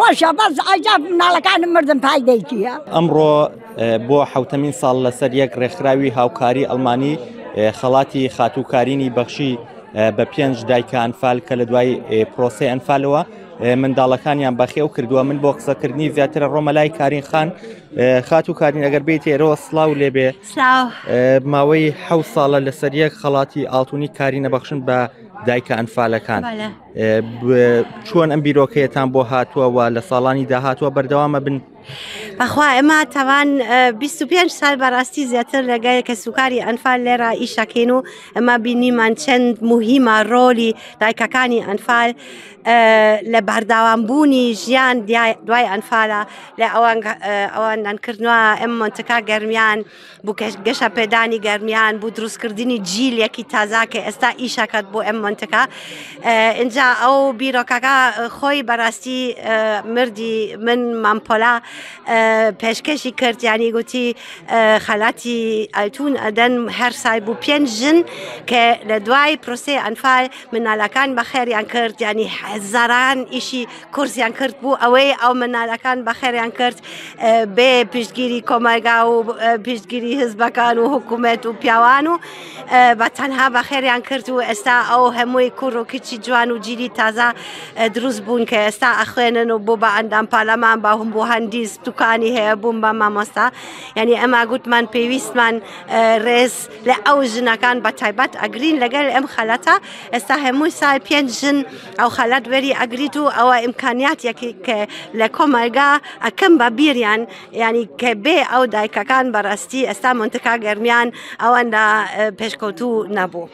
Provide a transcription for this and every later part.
خۆشە بەس ئەجا مناڵەکانم مردم فایدەی چییە؟ ئەمڕۆ بۆ حوتەمین ساڵ لەسەر یەک ڕێکخراوی هاوکاری ئەڵمانی خەڵاتی خاتوکارینی بەخشی بە 5 دایکە ئەنفال کە لە دوای پرۆسەی ئەنفالەوە منداڵەکانیان بەخێو کردووە. من بۆ قسەکردنی زیاترە ڕۆمەلای کارین خان خاتوکارین ئەگەر بێت ئێرەوە سڵاو لێبێ ماوەی 7 ساڵە لەسەر یەک خەڵاتی ئاڵتونی کاری نەبەخشن بە دایکە ئەنفالەکان. چۆن ئەم بیرۆکەیەتان بۆ هاتووەوە لە ساڵانی داهاتووە بەردەوامە بن؟ بەخوا ئێمە تاوان 25 سال بەڕاستی زیاتر لەگەل کە سوکاری ئەنفال لێرە ئیشەکەین و ئەمە بینیمان چەند مهمە ڕۆلی دایکەکانی ئەنفال لە بەرداوامبوونی ژیان دوای ئەنفالە لە ئەوانکردنەوە ئەم منتکە گەرمیان بوو گەشە پێدانی گەرمیان بوو دروستکردنی جیلێکی تازا کە ئێستا ئیشەکەت بۆ ئەم منتکە. اینجا ئەو بیرۆکەکە خۆی بەڕاستی مردی من مامپۆلا پێشکەشی کرد، یانی گوتی خەلاتی ئەلتون ئەدەن هەر سای بوو 5 ژن کە لە دوای پرۆسەی ئەنفال مناڵەکان بەخێریان کرد، یانی هەزاران ئیشی کورسیان کرد بوو ئەوەی ئەو مناڵەکان بەخێریان کرد بێ پشتگیری کۆمەلگا و پشتگیری حزبەکان و حکوومەت و پیاوان و بە تەنها بەخێریان کرد و ئێستا ئەو هەمووی کوڕ و کچی جوان و جیلی تازە دروست بوون کە ئێستا ئەخوێنن و بۆ بە ئەندام پارلەمان باهم بۆ هەندیز دوکانی هەیە بووم بە مامۆستا. یعنی ئەمە گوتمان پێویستمان ڕێز لە ئەو ژنەکان بە تایبەت ئەگرین لەگەل ئەم خەلەتە. ئێستا هەمووی سال 5 ژن ئەو خەلەت وەری ئەگریت و ئەوە ئیمکانیاتێکی کە لە کۆمەلگا ئەکەم بە بیریان، یعنی کە بێ ئەو دایکەکان بەڕاستی ئێستا منتکە گەرمیان ئەوەندە پێشکەوتوو نەبوو.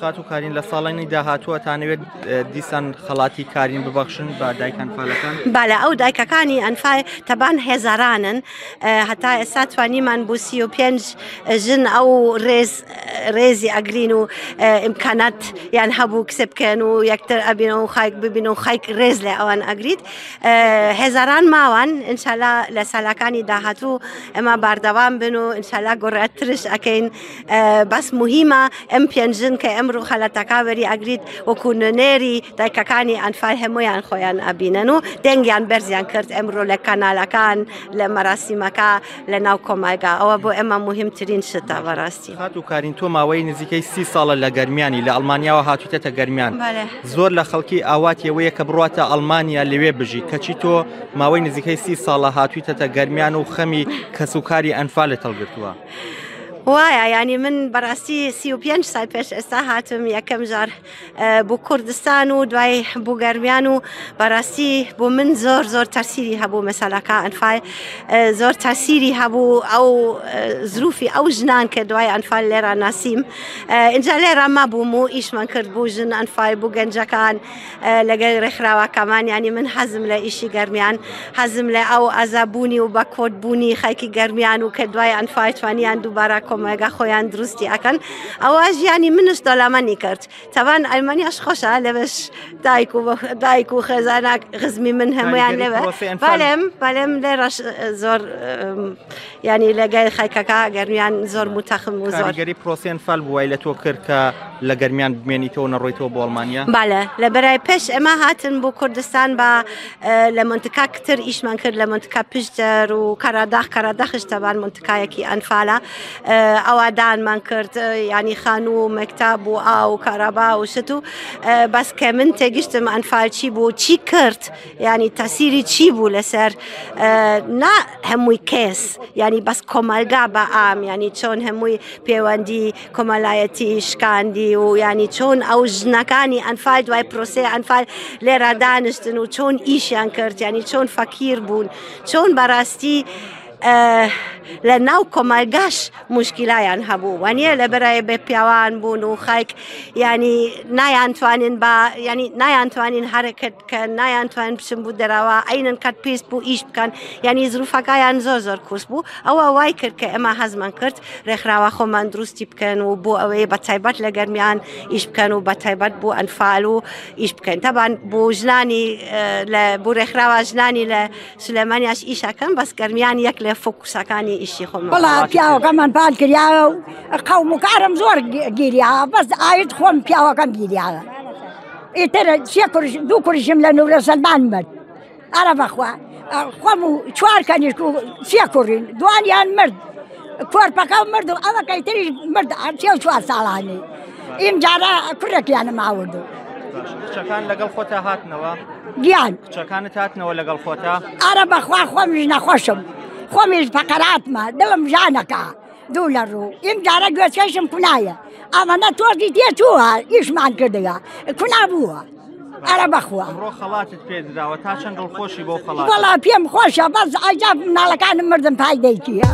خاتوکارین لە ساڵانی داهاتووە تانەوێت دیسان خەڵاتی کارین ببەخشن بە دایک ئەنفالەکان؟ بالە ئەو دایکەکانی ئەنفال تەبان هێزارانن، هەتا ئێستا توانیمان بوو 35 ژن ئەو ڕێزی ئەگرین و ئیمکانات یان هەبوو کسە بکەن و یەکتر ئەبینەوە و خایک ببین و خایک ڕێز لە ئەوان ئەگریت. هێزاران ماوان ئینشاءالله لە ساڵەکانی داهاتوو ئەمە باردەوام بن و ئینشاءالله گۆڕێترش ئەکەین. بەس مهمە ئەم 5 ژن کە ئەمڕۆ خەلەتەکە وەری ئەگریت وەکو نوێنێری دایکەکانی ئەنفال هەمویان خۆیان ئەبینن و دەنگیان بەرزیان کرد ئەمڕۆ لە کەناڵەکان لە مەراسیمەکە لە ناو کۆمەلگا. ئەوە بۆ ئێمە مهمترین شتە بەڕاستی. خاتوکارین تۆ ماوەی نزیکەی 30 ساڵە لە گەرمیانی لە ئەڵمانیاوە هاتوویتە گەرمیان. زۆر لە خەڵکی ئاواتیەوەیە کە بڕاتە ئەڵمانیا لەوێ بژی کەچی تۆ ماوەی نزیکەی 30 ساڵە هاتوویتە گەرمیان و خەمی کەسوکاری ئەنفالت هەڵگرتووە. وایە ینی من بەڕاستی 35 سال پێش ئێستا هاتم یەکەم جار بۆ کوردستان و دوای بۆ گەرمیان و بەڕاستی بۆ من زۆر تەرسیری هەبوو مەسەلەکە ئەنفال، زۆر تەرسیری هەبوو ئەو زروفی ئەو ژنان کە دوای ئەنفال لێرە ناسیم. اینجا لێرە مەبووم و ئیشمان کرد بۆ ژن ئەنفال بۆ گەنجەکان لەگەڵ ڕێکخراوەکەمان. ینی من حەزم لە ئیشی گەرمیان، حەزم لە ئەو ئازابوونی و بەکۆتبوونی خەڵکی گەرمیان و کە دوای ئەنفال توانیان دووبارە کۆمەلگا خۆیان دروستی ئەکەن. ئەوە ژیانی منش دەڵەمەنی کرد. تەبان ئەلمانیاش خۆشە لەبەش دایک و خێزانە غزمی من هەمویان لەوە. بەڵێم لێرەش زۆر ینی لەگەڵ خەڵکەکە گەرمیان زۆر متەخم و زۆر کاریگەری پرۆسەی ئەنفال بووای لە تۆ کرد کە لە گەرمیان بمێنیتەوە نەڕۆیتەوە بۆ ئەڵمانیا؟ بالە لە بەرای پێش ئێمە هاتن بۆ کوردستان بە لە منتکە کتر ئیشمان کرد لە منتکە پشتەر و کەراداخش تەبان منتکایەکی ئەنفالە ئەوادانمان کرد، ینی خان و مەکتاب و ئاو کارەبا و شت و بەس کە من تێگەشتم ئەنفال چی بوو چی کرد، ینی تەسیری چی بوو لەسەر نا هەمووی کەس، ینی بەس کۆمەلگا بە ئام، ینی چۆن هەمووی پەیوەندی کۆمەلایەتی شکاندی و ینی چۆن ئەو ژنەکانی ئەنفال دوای پرۆسەی ئەنفال لێرە دانیشتن و چۆن ئیشیان کرد، ینی چۆن فەقیر بوون، چۆن بەڕاستی لە ناو کۆمەلگاش مشکلایان هەبوو وانیە لە بەرای بێ پیاوان بوون و خەڵک ینی نایانتوانین هەرەکەت بکەن، نایانتوانین بچن بوو دەراوە ئەینن کات پێست بوو ئیش بکەن، ینی زروفەکەیان زۆر کوس بوو. ئەوە وای کرد کە ئێمە هەزمان کرد ڕێکخراوە خۆمان دروستی بکەن و بۆ ئەوەی بە تایبەت لە گەرمیان ئیش بکەن و بە تایبەت بۆ ئەنفال و ئیش بکەن. تەبان بۆ ژنانی بۆ ڕێکخراوە ژنانی لە سلێمانیاش ئیشەکەن، بەس گەرمیان یەک لە فۆکوسەکانی ئیشی خۆمان. بەڵا پیاوەکەمان پال کردیاوە و قەوم و کارم زۆر گیریاوە، بەس ئاید خۆم پیاوەکەم گیریاوە. ئیتر دوو کوڕیشم لە نورە سەلمان مرد. ئارە بەخوا خۆم و چوار کەنیشک و سێ کوڕین دوانیان مرد کۆرپەکە مرد و ئەوە کەیتریش مرد چێ و 4 ساڵانی ئیم جارە کوڕێکیانم ئاوردو کچەکان لەگەڵ خۆتا هاتنەوە گیان کچەکانت هاتنەوە لەگەڵ خۆتا ئارە بەخوا خۆمیش نەخۆشم خۆمیش فەقەراتمە دڵم ژانەکە دوو لە ڕوو ئیم جارە گوێچکەشم کونایە ئەمەنە تۆزی تێچووە ئیشمان کردگە کونا بووە ئارە بەخوا ئەمڕۆ خەڵاتت پێدراوە تا چەند دڵخۆشی بۆ خەڵات وەڵا پێم خۆشە بەس ئەجاب مناڵەکانم مردم پایدەیکیە